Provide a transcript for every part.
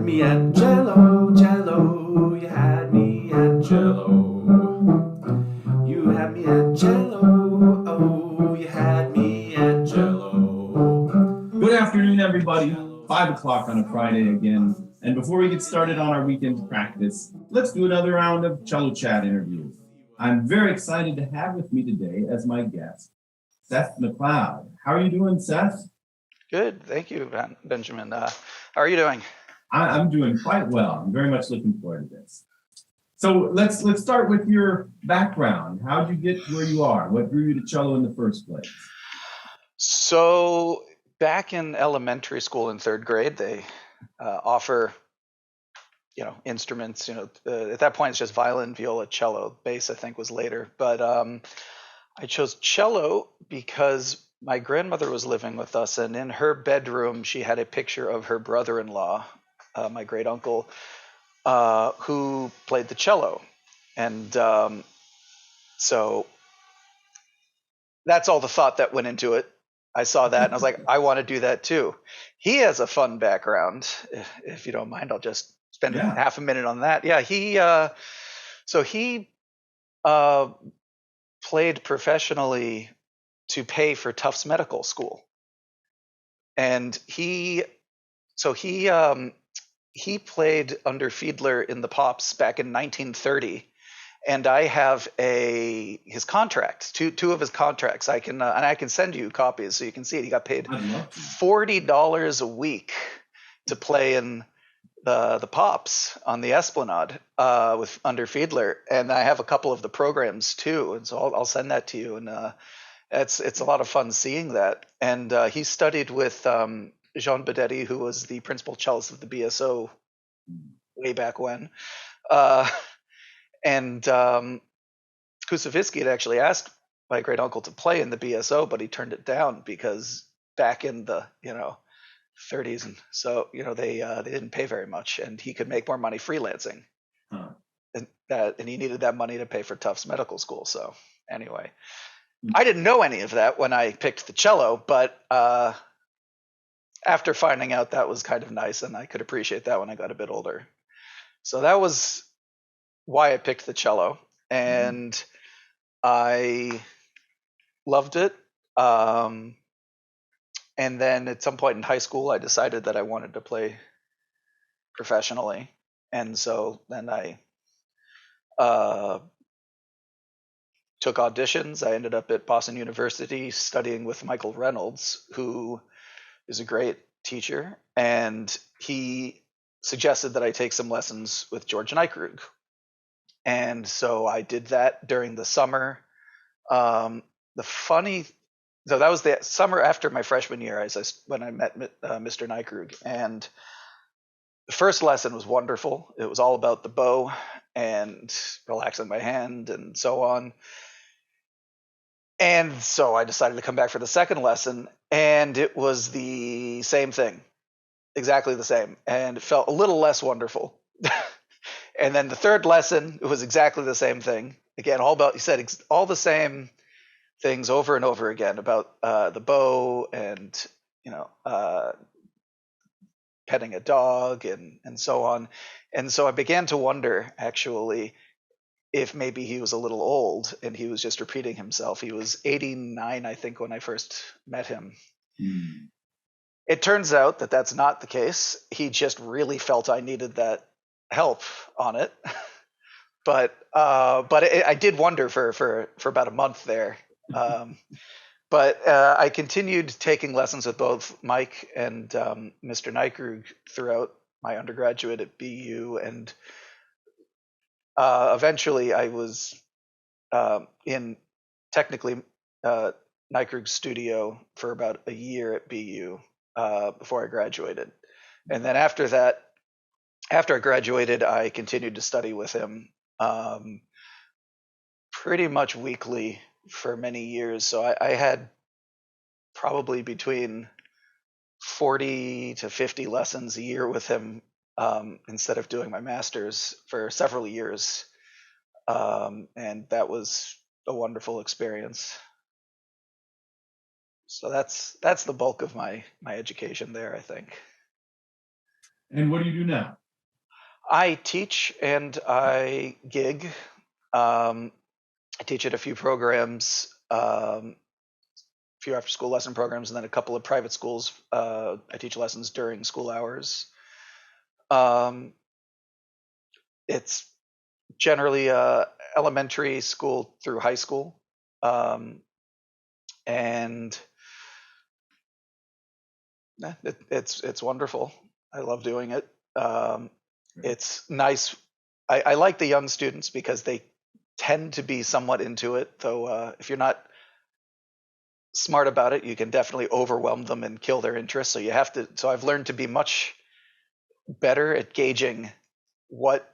me at Cello, Cello. You had me at Cello. You had me at Cello. Oh, you had me at Cello. Good afternoon, everybody. 5 o'clock on a Friday again. And before we get started on our weekend practice, let's do another round of Cello Chat interviews. I'm very excited to have with me today as my guest, Seth MacLeod. How are you doing, Seth? Good, thank you, Benjamin. How are you doing? I'm doing quite well. I'm very much looking forward to this. So let's start with your background. How did you get where you are? What drew you to cello in the first place? So back in elementary school in third grade, they offer, instruments. At that point, it's just violin, viola, cello. Bass, I think, was later. But I chose cello because my grandmother was living with us, and in her bedroom, she had a picture of her brother-in-law, my great uncle, who played the cello. And so that's all the thought that went into it. I saw that and I was like, I want to do that too. He has a fun background. If you don't mind, I'll just spend half a minute on that. Yeah, he played professionally to pay for Tufts Medical School. And he played under Fiedler in the Pops back in 1930. And I have his contract, two of his contracts. I can send you copies so you can see it. He got paid $40 a week to play in the Pops on the Esplanade with under Fiedler, and I have a couple of the programs too. And so I'll send that to you. And it's a lot of fun seeing that. And he studied with Jean Bedetti, who was the principal cellist of the BSO way back when. And Kusevitsky had actually asked my great uncle to play in the BSO, but he turned it down because back in the 30s, and so they didn't pay very much, and he could make more money freelancing, and he needed that money to pay for Tufts Medical School. So anyway, I didn't know any of that when I picked the cello, but after finding out, that was kind of nice, and I could appreciate that when I got a bit older. So that was why I picked the cello, and I loved it. And then at some point in high school, I decided that I wanted to play professionally, and so then I took auditions. I ended up at Boston University studying with Michael Reynolds, who is a great teacher, and he suggested that I take some lessons with George Neikrug. And so I did that during the summer. So that was the summer after my freshman year, when I met Mr. Neikrug. And the first lesson was wonderful. It was all about the bow and relaxing my hand and so on. And so I decided to come back for the second lesson, and it was the same thing, exactly the same. And it felt a little less wonderful. And then the third lesson, it was exactly the same thing. Again, he said all the same things over and over again about the bow and, petting a dog and so on. And so I began to wonder, actually, if maybe he was a little old and he was just repeating himself. He was 89, I think, when I first met him. It turns out that that's not the case. He just really felt I needed that help on it, but I did wonder for about a month there. But I continued taking lessons with both Mike and Mr. Neikrug throughout my undergraduate at BU, and eventually I was in technically Neikrug's studio for about a year at BU before I graduated, and then after that. After I graduated, I continued to study with him pretty much weekly for many years. So I had probably between 40 to 50 lessons a year with him instead of doing my master's for several years. And that was a wonderful experience. So that's the bulk of my education there, I think. And what do you do now? I teach and I gig. I teach at a few programs, a few after-school lesson programs, and then a couple of private schools. I teach lessons during school hours. It's generally elementary school through high school, and it's wonderful. I love doing it. It's nice. I like the young students because they tend to be somewhat into it, though if you're not smart about it, you can definitely overwhelm them and kill their interest. So you have to. So I've learned to be much better at gauging what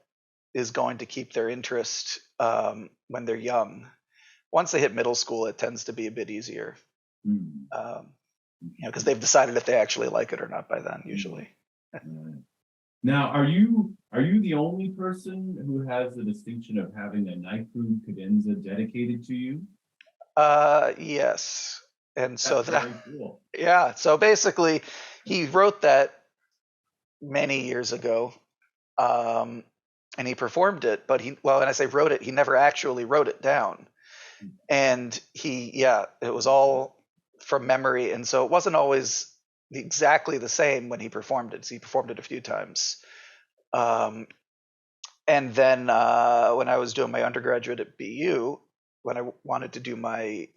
is going to keep their interest when they're young. Once they hit middle school, it tends to be a bit easier, because they've decided if they actually like it or not by then, usually. Now, are you the only person who has the distinction of having a Neikrug cadenza dedicated to you? Yes, and so That's very cool. Yeah. So basically, he wrote that many years ago, and he performed it. But when I say wrote it, he never actually wrote it down, and it was all from memory, and so it wasn't always exactly the same when he performed it. So he performed it a few times. And then when I was doing my undergraduate at BU, when I wanted to do my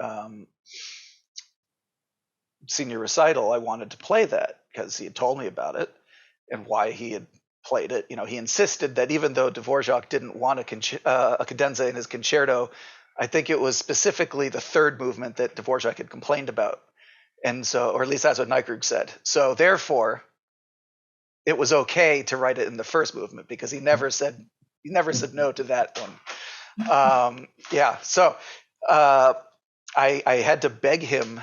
senior recital, I wanted to play that because he had told me about it and why he had played it. He insisted that even though Dvořák didn't want a cadenza in his concerto, I think it was specifically the third movement that Dvořák had complained about. And so, or at least that's what Neikrug said. So therefore, it was okay to write it in the first movement because he never said no to that one. So I had to beg him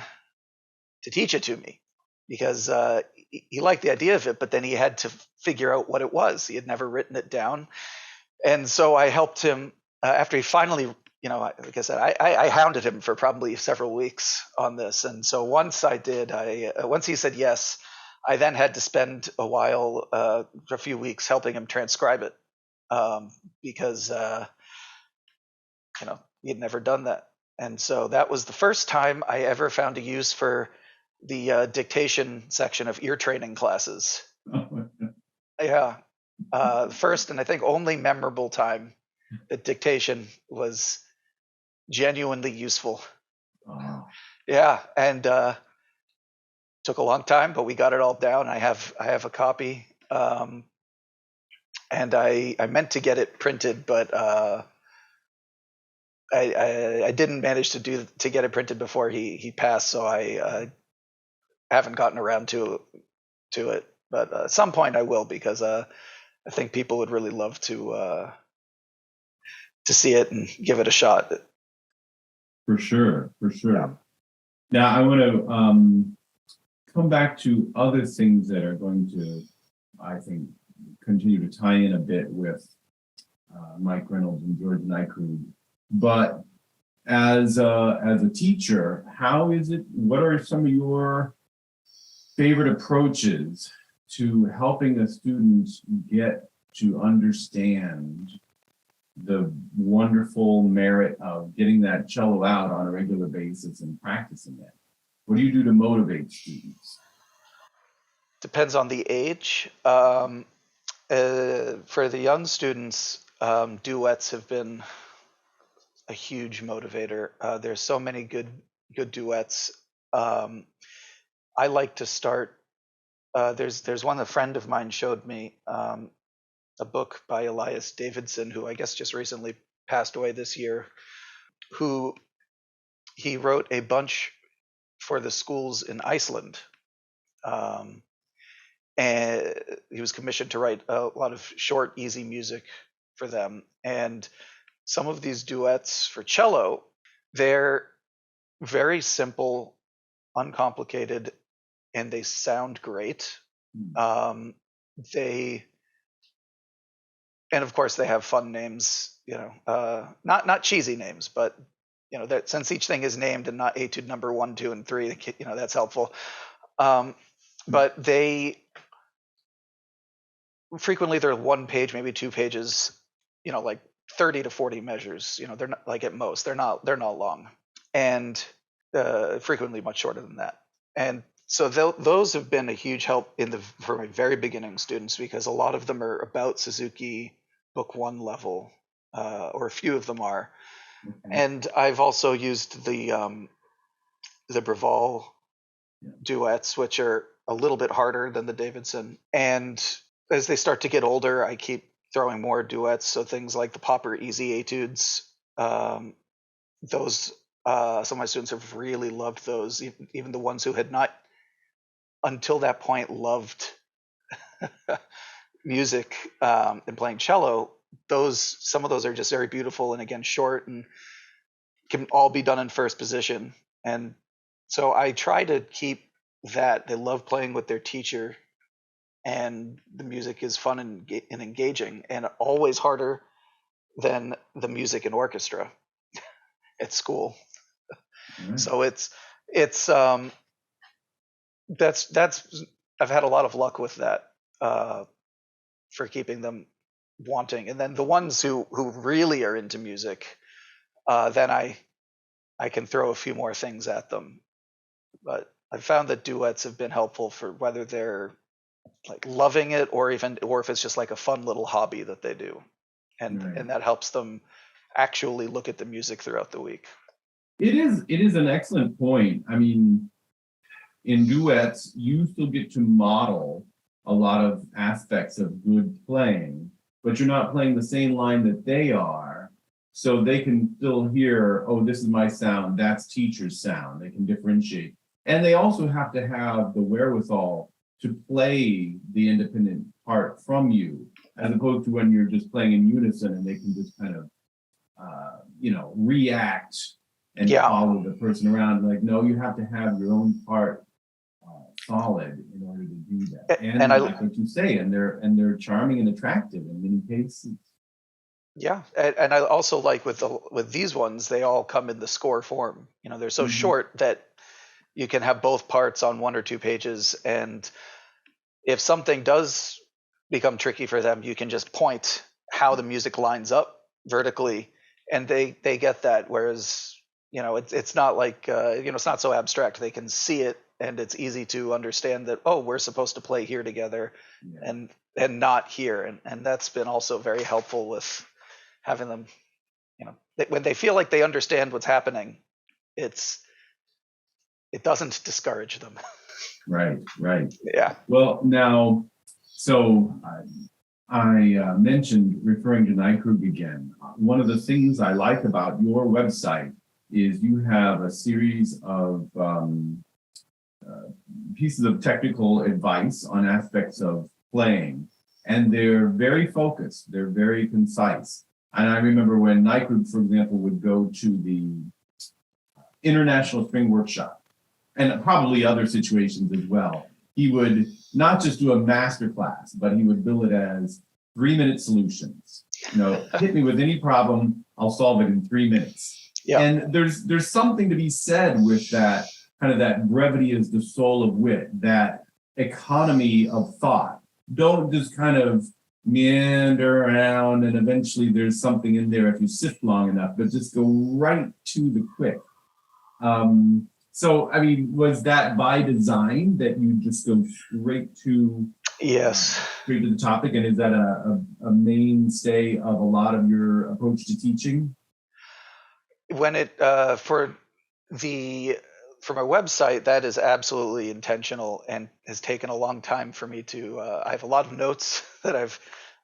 to teach it to me because he liked the idea of it, but then he had to figure out what it was. He had never written it down. And so I helped him after he finally, like I said, I hounded him for probably several weeks on this. And so once once he said yes, I then had to spend a while, a few weeks, helping him transcribe it because he had never done that. And so that was the first time I ever found a use for the dictation section of ear training classes. Yeah. First and I think only memorable time that dictation was genuinely useful. Yeah. And took a long time, but we got it all down. I have a copy. And I meant to get it printed, but I didn't manage to get it printed before he passed, so I haven't gotten around to it. But at some point I will, because I think people would really love to see it and give it a shot. For sure. Yeah. Now I want to come back to other things that are going to, I think, continue to tie in a bit with Mike Reynoldsand George Neikrug. But as a teacher, what are some of your favorite approaches to helping a student get to understand the wonderful merit of getting that cello out on a regular basis and practicing it? What do you do to motivate students? Depends on the age. For the young students, duets have been a huge motivator. There's so many good duets. I like to start. There's one a friend of mine showed me, a book by Elias Davidson, who I guess just recently passed away this year. Who he wrote a bunch for the schools in Iceland. And he was commissioned to write a lot of short, easy music for them. And some of these duets for cello, they're very simple, uncomplicated, and they sound great. And of course they have fun names, not cheesy names, but that since each thing is named and not etude number 1, 2, and 3, that's helpful. But frequently they're 1 page, maybe 2 pages, like 30 to 40 measures. They're not, like, at most, they're not long, and frequently much shorter than that. And so those have been a huge help for my very beginning students, because a lot of them are about Suzuki Book 1 level, or a few of them are. And I've also used the Brevall duets, which are a little bit harder than the Davidson. And as they start to get older, I keep throwing more duets. So things like the Popper Easy Etudes, those some of my students have really loved those, even the ones who had not until that point loved music and playing cello. Some of those are just very beautiful, and again, short, and can all be done in first position. And so I try to keep that. They love playing with their teacher, and the music is fun and engaging, and always harder than the music in orchestra at school. Mm-hmm. So that's I've had a lot of luck with that, for keeping them wanting. And then the ones who really are into music, then I can throw a few more things at them. But I've found that duets have been helpful for whether they're like loving it, or if it's just like a fun little hobby that they do, and that helps them actually look at the music throughout the week. It is an excellent point. I mean, in duets, you still get to model a lot of aspects of good playing, but you're not playing the same line that they are, so they can still hear, oh, this is my sound, that's teacher's sound. They can differentiate. And they also have to have the wherewithal to play the independent part from you, as opposed to when you're just playing in unison and they can just kind of, react and follow the person around. Like, no, you have to have your own part solid in order to do that. And I like what you say, and they're charming and attractive in many cases. Yeah, and I also like with these ones, they all come in the score form. They're so short that you can have both parts on 1 or 2 pages, and if something does become tricky for them, you can just point how the music lines up vertically, and they get that. Whereas it's not like it's not so abstract. They can see it, and it's easy to understand that, oh, we're supposed to play here together, and not here, and that's been also very helpful with having them. When they feel like they understand what's happening, it doesn't discourage them. Right. Yeah. Well, now, so I mentioned referring to Neikrug again. One of the things I like about your website is you have a series of pieces of technical advice on aspects of playing, and they're very focused. They're very concise. And I remember when Neikrug, for example, would go to the International String Workshop, and probably other situations as well, he would not just do a master class, but he would bill it as 3-minute solutions. Hit me with any problem, I'll solve it in 3 minutes. Yeah. And there's something to be said with that, kind of that brevity is the soul of wit, that economy of thought. Don't just kind of meander around and eventually there's something in there if you sift long enough, but just go right to the quick. So, I mean, was that by design that you just go straight to straight to the topic? And is that a mainstay of a lot of your approach to teaching? When for my website, that is absolutely intentional and has taken a long time for me to. I have a lot of notes that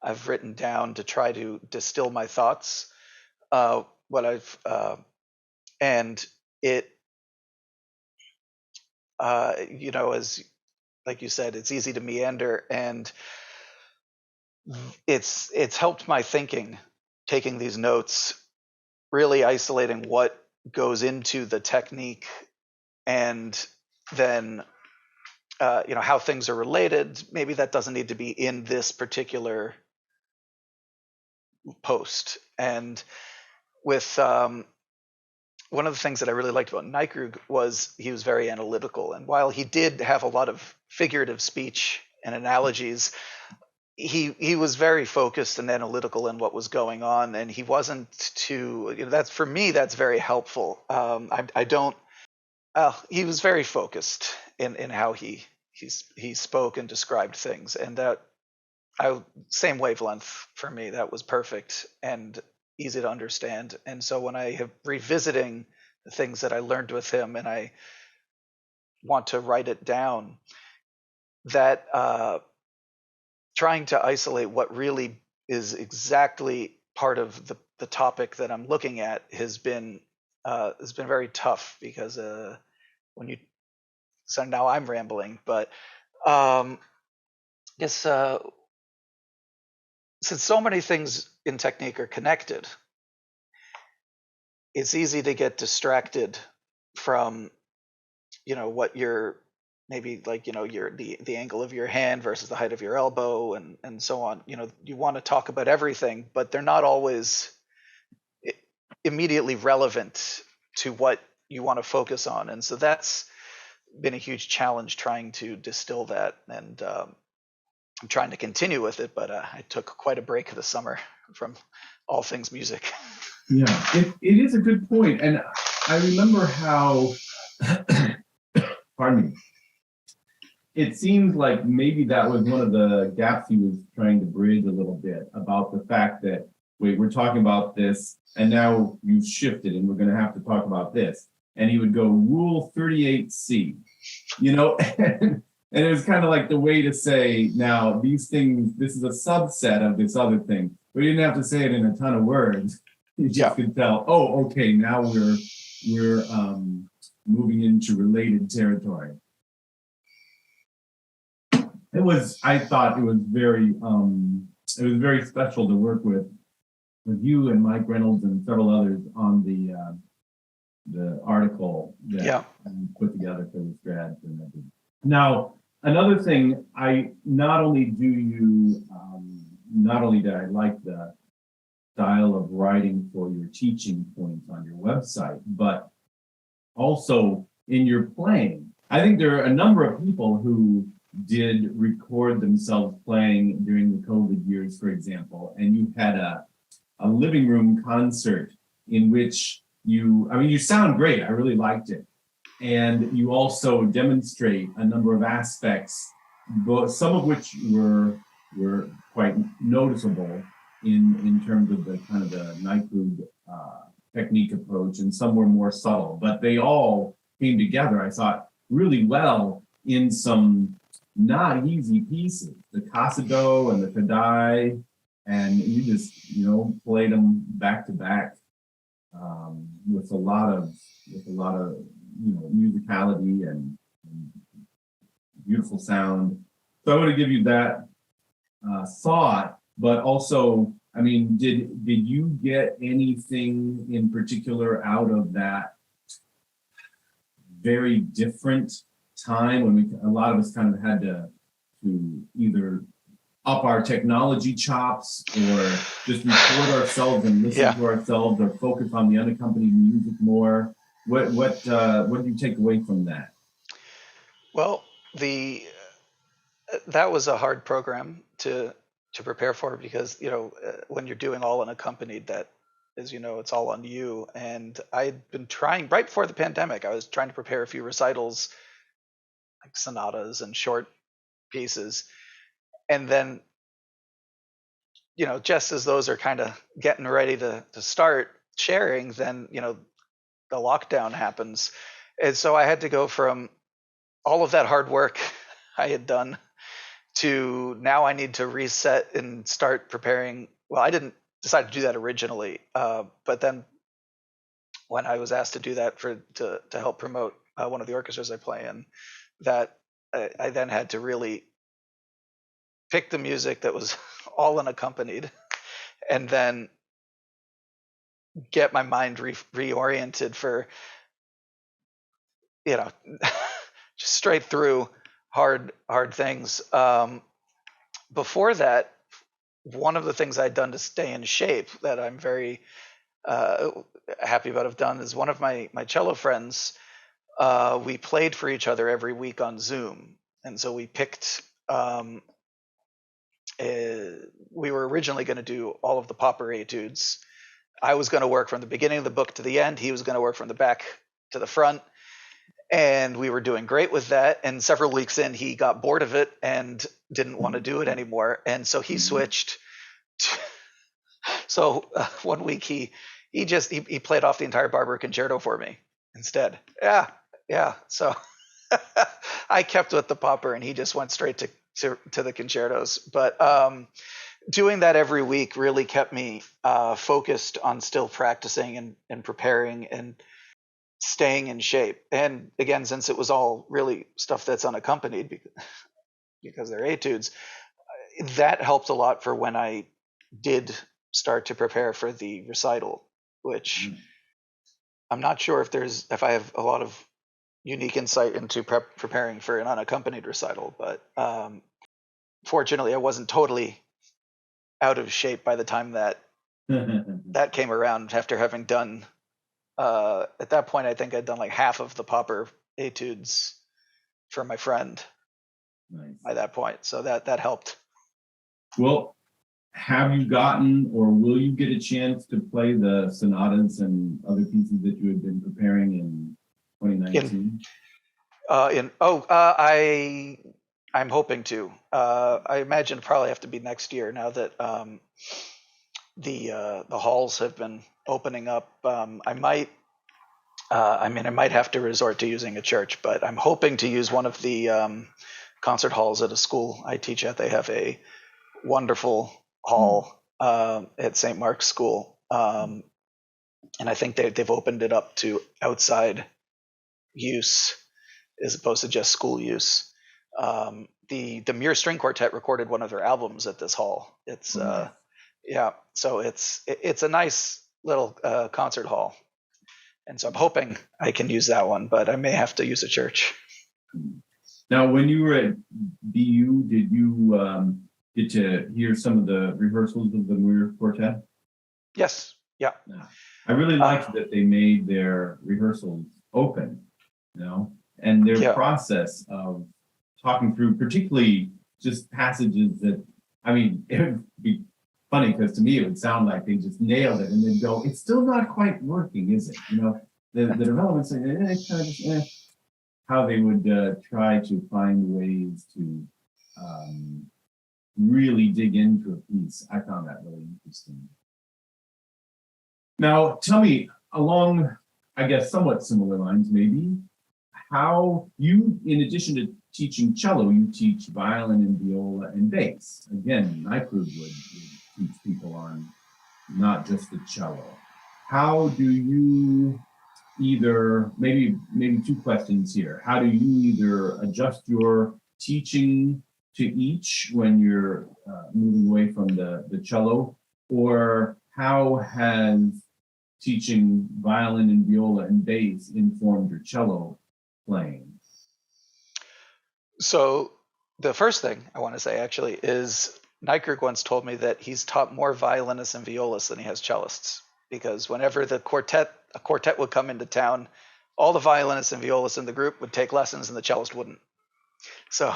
I've written down to try to distill my thoughts. And it. As like you said, it's easy to meander, and it's helped my thinking, taking these notes, really isolating what goes into the technique, and then how things are related. Maybe that doesn't need to be in this particular post. And with one of the things that I really liked about Neikrug was he was very analytical. And while he did have a lot of figurative speech and analogies, he was very focused and analytical in what was going on, and he wasn't too. That's for me. That's very helpful. I don't. He was very focused in how he spoke and described things, and that same wavelength for me. That was perfect and easy to understand. And so when I have revisiting the things that I learned with him, and I want to write it down, that trying to isolate what really is exactly part of the topic that I'm looking at has been very tough, because when you so now I'm rambling, but guess since so many things in technique are connected, it's easy to get distracted from what you're maybe like your the angle of your hand versus the height of your elbow and so on. You want to talk about everything, but they're not always immediately relevant to what you want to focus on. And so that's been a huge challenge, trying to distill that. And I'm trying to continue with it, but I took quite a break this summer from all things music. Yeah, it is a good point. And I remember how, pardon me, it seems like maybe that was one of the gaps he was trying to bridge a little bit, about the fact that, wait, we're talking about this, and now you've shifted, and we're going to have to talk about this. And he would go, Rule 38C, and it was kind of like the way to say, now these things, this is a subset of this other thing. We didn't have to say it in a ton of words. You just could tell, oh, okay, now we're moving into related territory. I thought it was very special to work with you and Mike Reynolds and several others on the article that you put together for this grad. Now, another thing, not only did I like the style of writing for your teaching points on your website, but also in your playing. I think there are a number of people who did record themselves playing during the COVID years, for example, and you had a living room concert in which you sound great. I really liked it. And you also demonstrate a number of aspects, some of which were quite noticeable in terms of the kind of the Neikrug technique approach, and some were more subtle, but they all came together, I thought, really well in some not easy pieces, the Casado and the Kadai, and you just played them back to back with a lot of musicality and beautiful sound. So I want to give you that thought, but also, did you get anything in particular out of that very different time when a lot of us kind of had to either up our technology chops or just record ourselves and listen to ourselves, or focus on the unaccompanied music more? What do you take away from that? Well, that was a hard program to prepare for, because when you're doing all unaccompanied, that is, it's all on you. And I'd been trying right before the pandemic. I was trying to prepare a few recitals, like sonatas and short pieces, and then just as those are kind of getting ready to start sharing, then the lockdown happens, and so I had to go from all of that hard work I had done to now I need to reset and start preparing. Well, I didn't decide to do that originally, but then when I was asked to do that to help promote one of the orchestras I play in, that I then had to really pick the music that was all unaccompanied, and then get my mind reoriented for just straight through hard things. Before that, one of the things I'd done to stay in shape that I'm very happy about have done is one of my cello friends, we played for each other every week on Zoom. And so we picked we were originally going to do all of the Popper etudes. I was going to work from the beginning of the book to the end. He was going to work from the back to the front. And we were doing great with that. And several weeks in, he got bored of it and didn't want to do it anymore. And so he switched. So one week he played off the entire Barber Concerto for me instead. Yeah. So I kept with the Popper, and he just went straight to the concertos. But doing that every week really kept me focused on still practicing and preparing and staying in shape. And again, since it was all really stuff that's unaccompanied because they're etudes, that helped a lot for when I did start to prepare for the recital, which I'm not sure if I have a lot of unique insight into preparing for an unaccompanied recital, but fortunately I wasn't totally out of shape by the time that that came around, after having done at that point I think I'd done like half of the Popper etudes for my friend. Nice. By that point, so that helped. Well, have you gotten, or will you get a chance to play the sonatas and other pieces that you had been preparing in 2019? I'm hoping to. I imagine it'll probably have to be next year, now that the halls have been opening up. I might have to resort to using a church, but I'm hoping to use one of the concert halls at a school I teach at. They have a wonderful hall at St. Mark's School, and I think they've opened it up to outside use as opposed to just school use. The Muir String Quartet recorded one of their albums at this hall. It's so it's a nice little concert hall, and so I'm hoping I can use that one, but I may have to use a church. Now, when you were at BU, did you get to hear some of the rehearsals of the Muir Quartet? Yes. Yeah. I really liked that they made their rehearsals open, and their process of talking through, particularly just passages that, I mean, it would be funny because to me it would sound like they just nailed it, and then go, it's still not quite working, is it? The development's like, kind of just, how they would try to find ways to really dig into a piece. I found that really interesting. Now, tell me, along, I guess, somewhat similar lines, maybe, how you, in addition to teaching cello, you teach violin and viola and bass. Again, Neikrug would teach people on not just the cello. How do you either, maybe two questions here. How do you either adjust your teaching to each when you're moving away from the cello, or how has teaching violin and viola and bass informed your cello playing? So the first thing I want to say actually is Neikrug once told me that he's taught more violinists and violists than he has cellists, because whenever a quartet would come into town, all the violinists and violists in the group would take lessons and the cellist wouldn't. So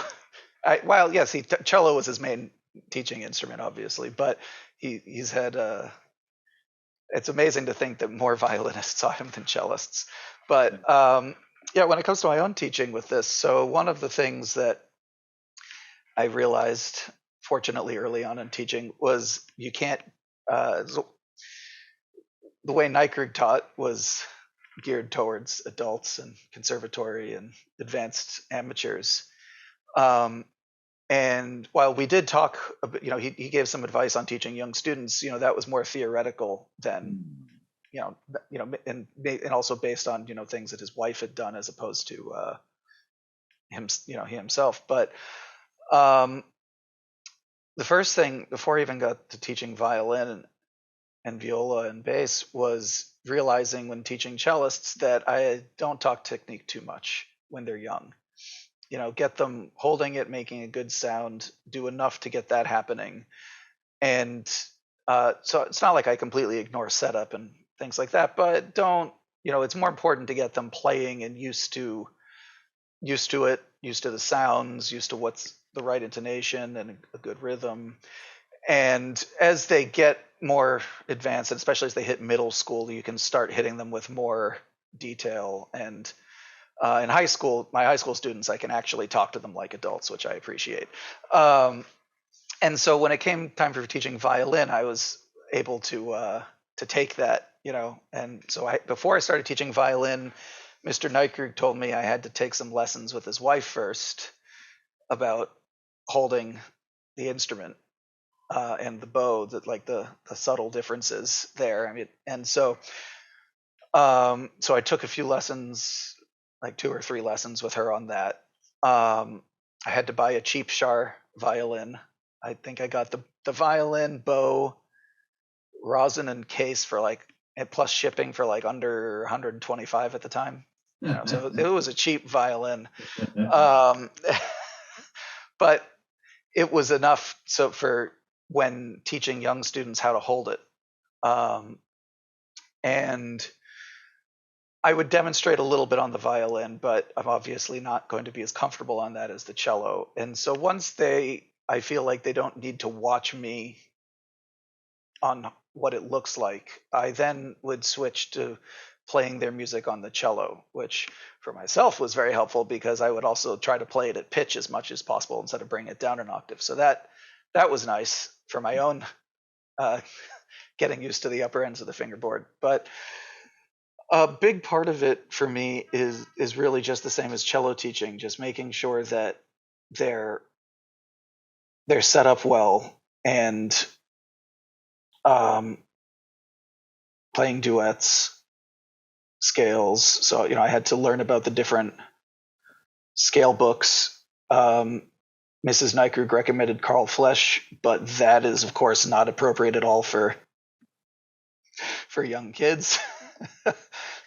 while yes, cello was his main teaching instrument, obviously, but he's had it's amazing to think that more violinists saw him than cellists. But when it comes to my own teaching with this, so one of the things that I realized, fortunately early on in teaching, was you can't, the way Neikrug taught was geared towards adults and conservatory and advanced amateurs. And while we did talk, he gave some advice on teaching young students, that was more theoretical than, and also based on, things that his wife had done as opposed to him, he himself. But the first thing before I even got to teaching violin and viola and bass was realizing when teaching cellists that I don't talk technique too much when they're young. Get them holding it, making a good sound, do enough to get that happening. And so it's not like I completely ignore setup and things like that, but don't, it's more important to get them playing and used to it, used to the sounds, used to what's the right intonation and a good rhythm. And as they get more advanced, and especially as they hit middle school, you can start hitting them with more detail. And in high school, my high school students, I can actually talk to them like adults, which I appreciate. And so when it came time for teaching violin, I was able to take that, And so before I started teaching violin, Mr. Neikrug told me I had to take some lessons with his wife first about holding the instrument and the bow, that like the subtle differences there. I mean, and so I took a few lessons, like 2 or 3 lessons with her on that. I had to buy a cheap Char violin. I think I got the violin, bow, rosin, and case for and plus shipping for under 125 at the time. So it was a cheap violin, but it was enough so for when teaching young students how to hold it. And I would demonstrate a little bit on the violin, but I'm obviously not going to be as comfortable on that as the cello. And so once I feel like they don't need to watch me on what it looks like, I then would switch to playing their music on the cello, which for myself was very helpful because I would also try to play it at pitch as much as possible instead of bringing it down an octave. So that was nice for my own getting used to the upper ends of the fingerboard. But a big part of it for me is really just the same as cello teaching, just making sure that they're set up well and playing duets, scales. So I had to learn about the different scale books. Mrs. Neikrug recommended Carl Flesch, but that is of course not appropriate at all for young kids.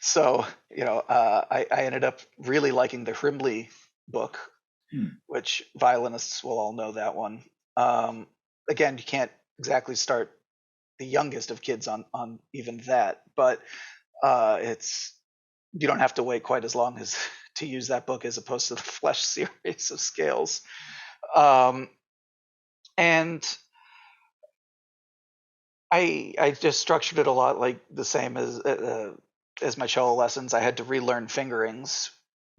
So I ended up really liking the Hrimley book, which violinists will all know that one. Again, you can't exactly start the youngest of kids on even that, but you don't have to wait quite as long as to use that book as opposed to the Flesch series of scales. And I just structured it a lot like the same as my cello lessons. I had to relearn fingerings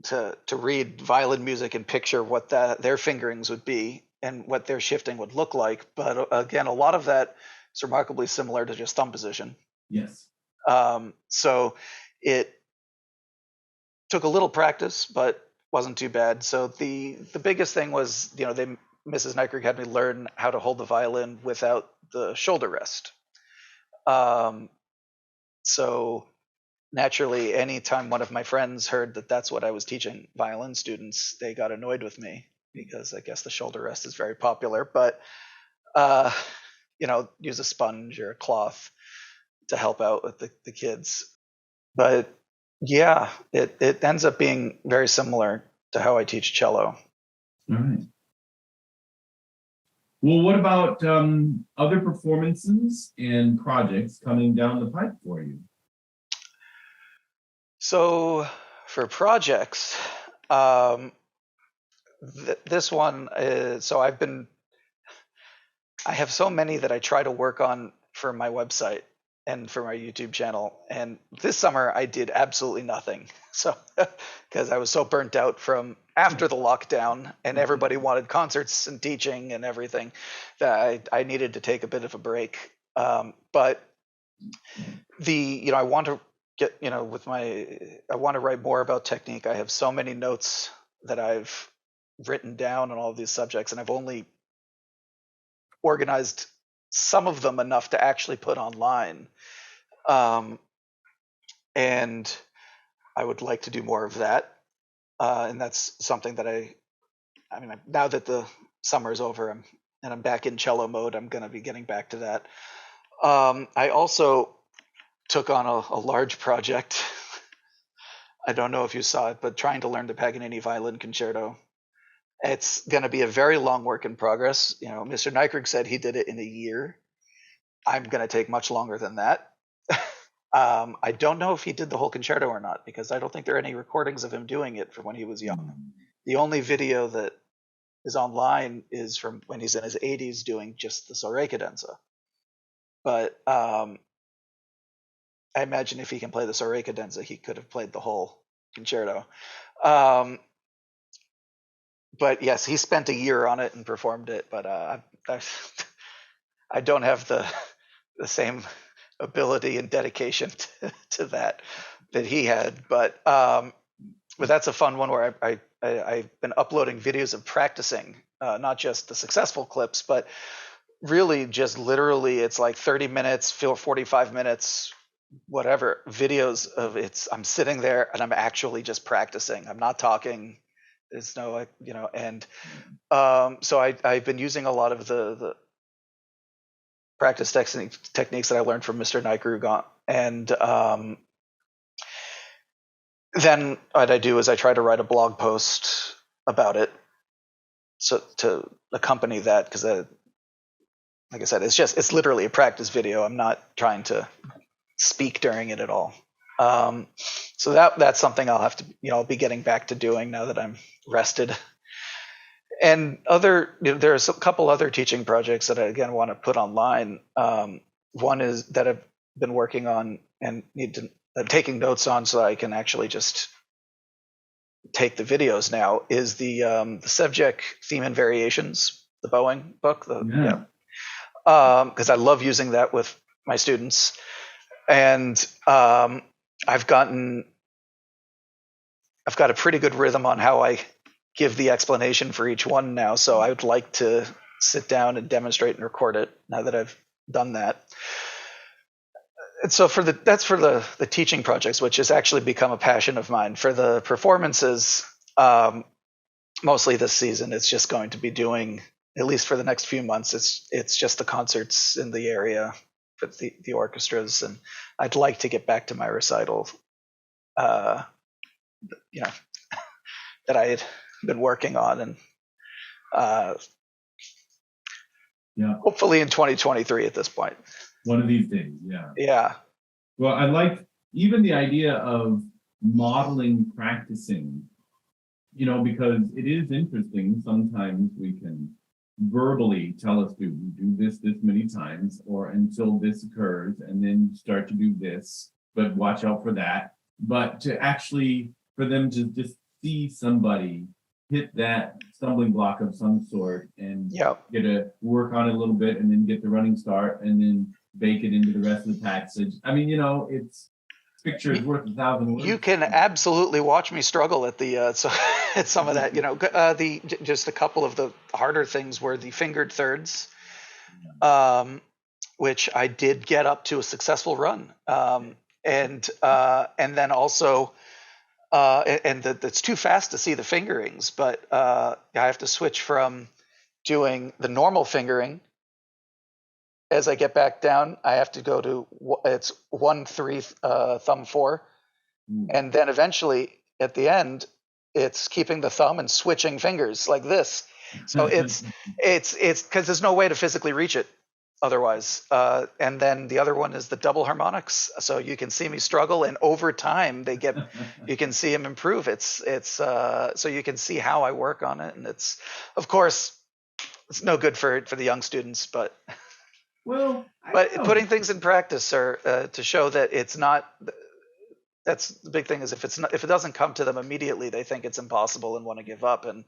to read violin music and picture what their fingerings would be and what their shifting would look like. But again, a lot of that is remarkably similar to just thumb position. Yes. So it took a little practice, but wasn't too bad. So the biggest thing was, Mrs. Neikrug had me learn how to hold the violin without the shoulder rest. So naturally, anytime one of my friends heard that that's what I was teaching violin students, they got annoyed with me because I guess the shoulder rest is very popular. But use a sponge or a cloth to help out with the kids. But yeah, it ends up being very similar to how I teach cello. All right. Well, what about other performances and projects coming down the pipe for you? So for projects, this one is, I have so many that I try to work on for my website and for my YouTube channel. And this summer I did absolutely nothing. So, because I was so burnt out from after the lockdown and everybody wanted concerts and teaching and everything that I needed to take a bit of a break. But I want to get, I want to write more about technique. I have so many notes that I've written down on all of these subjects, and I've only organized some of them enough to actually put online. And I would like to do more of that. And that's something that I mean, now that the summer's over and I'm back in cello mode, I'm going to be getting back to that. I also took on a large project. I don't know if you saw it, but trying to learn the Paganini Violin Concerto. It's going to be a very long work in progress. Mr. Neikrug said he did it in a year. I'm going to take much longer than that. I don't know if he did the whole concerto or not, because I don't think there are any recordings of him doing it from when he was young. The only video that is online is from when he's in his 80s doing just the Sore cadenza. But I imagine if he can play the Sore cadenza, he could have played the whole concerto. But yes, he spent a year on it and performed it. But I don't have the same ability and dedication to that he had. But that's a fun one where I've been uploading videos of practicing, not just the successful clips, but really just literally it's like 30 minutes, 45 minutes, whatever videos of I'm sitting there and I'm actually just practicing. I'm not talking. There's no, and so I've been using a lot of the practice techniques that I learned from Mr. Neikrug, and then what I do is I try to write a blog post about it, so to accompany that, because like I said, it's literally a practice video. I'm not trying to speak during it at all. So that's something I'll have to, I'll be getting back to doing now that I'm rested. And there's a couple other teaching projects that I again want to put online. One is that I've been working on and I'm taking notes on so I can actually just take the videos now, is the Sevcik Theme and Variations, the Boeing book. Because I love using that with my students. And I've got a pretty good rhythm on how I give the explanation for each one now. So I would like to sit down and demonstrate and record it now that I've done that. And so that's for the teaching projects, which has actually become a passion of mine. For the performances, mostly this season, it's just going to be doing, at least for the next few months, it's just the concerts in the area for the orchestras, and I'd like to get back to my recital, that I had been working on, and hopefully in 2023 at this point. One of these days, yeah. Yeah. Well, I like even the idea of modeling practicing, because it is interesting. Sometimes we can verbally tell a student, do this many times, or until this occurs, and then start to do this, but watch out for that. But to actually, for them to just see somebody hit that stumbling block of some sort and get to work on it a little bit, and then get the running start, and then bake it into the rest of the passage. I mean, it's picture is worth 1,000 words. You can absolutely watch me struggle at at some of that. Just a couple of the harder things were the fingered thirds, which I did get up to a successful run, and then also. It's too fast to see the fingerings, but I have to switch from doing the normal fingering. As I get back down, I have to go to it's 1-3 thumb 4, and then eventually at the end, it's keeping the thumb and switching fingers like this. So it's because there's no way to physically reach it otherwise. And then the other one is the double harmonics. So you can see me struggle, and over time you can see him improve. It's so you can see how I work on it, and it's, of course, it's no good for the young students, but putting things in practice or to show that it's not. That's the big thing, is if it doesn't come to them immediately, they think it's impossible and want to give up. And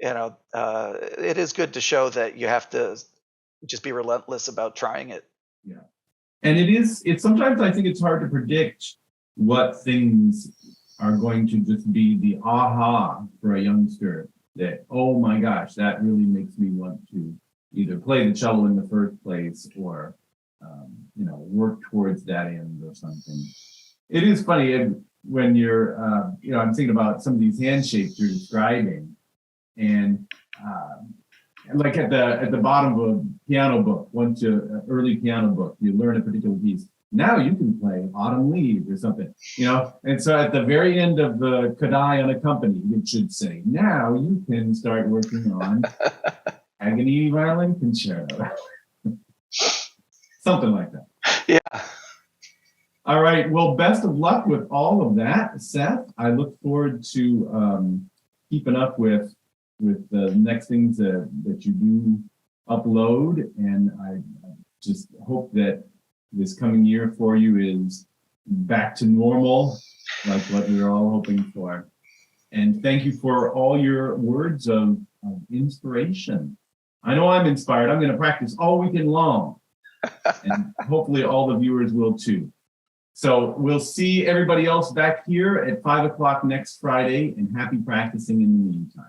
it is good to show that you have to just be relentless about trying it. Yeah. And it's sometimes I think it's hard to predict what things are going to just be the aha for a youngster that, oh my gosh, that really makes me want to either play the cello in the first place or, work towards that end or something. It is funny when you're, I'm thinking about some of these handshapes you're describing, and like at the bottom of a piano book, early piano book, you learn a particular piece. Now you can play Autumn Leaves or something, And so at the very end of the Kadai Unaccompanied, it should say, now you can start working on Agony Violin Concerto. Something like that. Yeah. All right. Well, best of luck with all of that, Seth. I look forward to keeping up with with the next things that you do upload. And I just hope that this coming year for you is back to normal, like what we're all hoping for. And thank you for all your words of inspiration. I know I'm inspired. I'm going to practice all weekend long. And hopefully all the viewers will too. So we'll see everybody else back here at 5 o'clock next Friday, and happy practicing in the meantime.